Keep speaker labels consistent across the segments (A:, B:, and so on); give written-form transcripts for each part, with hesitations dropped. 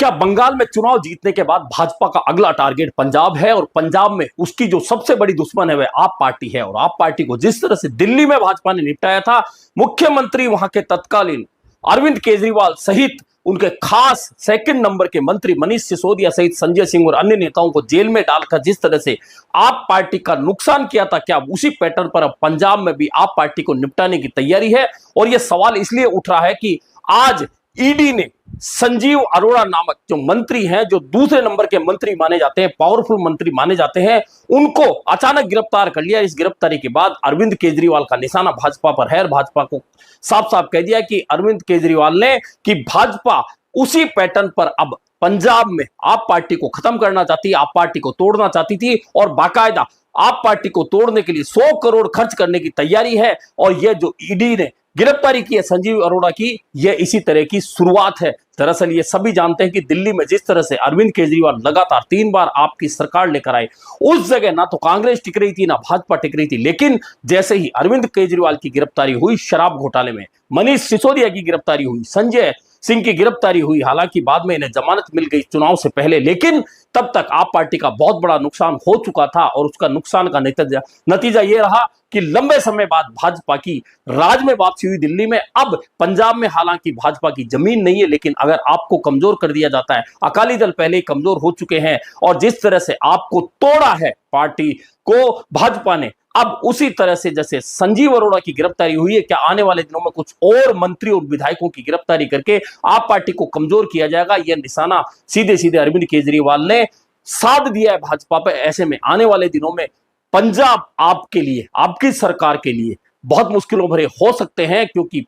A: क्या बंगाल में चुनाव जीतने के बाद भाजपा का अगला टारगेट पंजाब है और पंजाब में उसकी जो सबसे बड़ी दुश्मन है वह आप पार्टी है। और आप पार्टी को जिस तरह से दिल्ली में भाजपा ने निपटाया था, मुख्यमंत्री वहां के तत्कालीन अरविंद केजरीवाल सहित उनके खास सेकंड नंबर के मंत्री मनीष सिसोदिया सहित संजय सिंह और अन्य नेताओं को जेल में डालकर जिस तरह से आप पार्टी का नुकसान किया था, क्या उसी पैटर्न पर अब पंजाब में भी आप पार्टी को निपटाने की तैयारी है? और यह सवाल इसलिए उठ रहा है कि आज ईडी ने संजीव अरोड़ा नामक जो मंत्री हैं, जो दूसरे नंबर के मंत्री माने जाते हैं, पावरफुल मंत्री माने जाते हैं, उनको अचानक गिरफ्तार कर लिया। इस गिरफ्तारी के बाद अरविंद केजरीवाल का निशाना भाजपा पर है। भाजपा को साफ साफ कह दिया कि अरविंद केजरीवाल ने कि भाजपा उसी पैटर्न पर अब पंजाब में आप पार्टी को खत्म करना चाहती, आप पार्टी को तोड़ना चाहती थी और बाकायदा आप पार्टी को तोड़ने के लिए 100 करोड़ खर्च करने की तैयारी है। और यह जो ईडी ने गिरफ्तारी की है संजीव अरोड़ा की, यह इसी तरह की शुरुआत है। दरअसल ये सभी जानते हैं कि दिल्ली में जिस तरह से अरविंद केजरीवाल लगातार 3 बार आपकी सरकार लेकर आए, उस जगह ना तो कांग्रेस टिक रही थी ना भाजपा टिक रही थी। लेकिन जैसे ही अरविंद केजरीवाल की गिरफ्तारी हुई शराब घोटाले में, मनीष सिसोदिया की गिरफ्तारी हुई, संजय सिंह की गिरफ्तारी हुई, हालांकि बाद में इन्हें जमानत मिल गई चुनाव से पहले, लेकिन तब तक आप पार्टी का बहुत बड़ा नुकसान हो चुका था। और उसका नुकसान का नतीजा यह रहा कि लंबे समय बाद भाजपा की राज में वापसी हुई दिल्ली में। अब पंजाब में हालांकि भाजपा की जमीन नहीं है, लेकिन अगर आपको कमजोर कर दिया जाता है, अकाली दल पहले ही कमजोर हो चुके हैं और जिस तरह से आपको तोड़ा है पार्टी को भाजपा ने, अब उसी तरह से जैसे संजीव अरोड़ा की गिरफ्तारी हुई है, क्या आने वाले दिनों में कुछ और मंत्री और विधायकों की गिरफ्तारी करके आप पार्टी को कमजोर किया जाएगा? यह निशाना सीधे सीधे अरविंद केजरीवाल ने साध दिया है भाजपा पर। ऐसे में आने वाले दिनों में पंजाब आपके लिए, आपकी सरकार के लिए बहुत मुश्किलों भरे हो सकते हैं, क्योंकि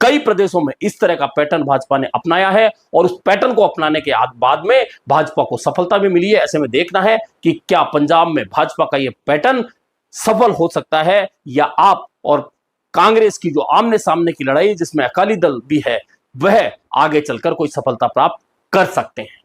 A: कई प्रदेशों में इस तरह का पैटर्न भाजपा ने अपनाया है और उस पैटर्न को अपनाने के बाद में भाजपा को सफलता भी मिली है। ऐसे में देखना है कि क्या पंजाब में भाजपा का यह पैटर्न सफल हो सकता है या आप और कांग्रेस की जो आमने सामने की लड़ाई जिसमें अकाली दल भी है, वह आगे चलकर कोई सफलता प्राप्त कर सकते हैं।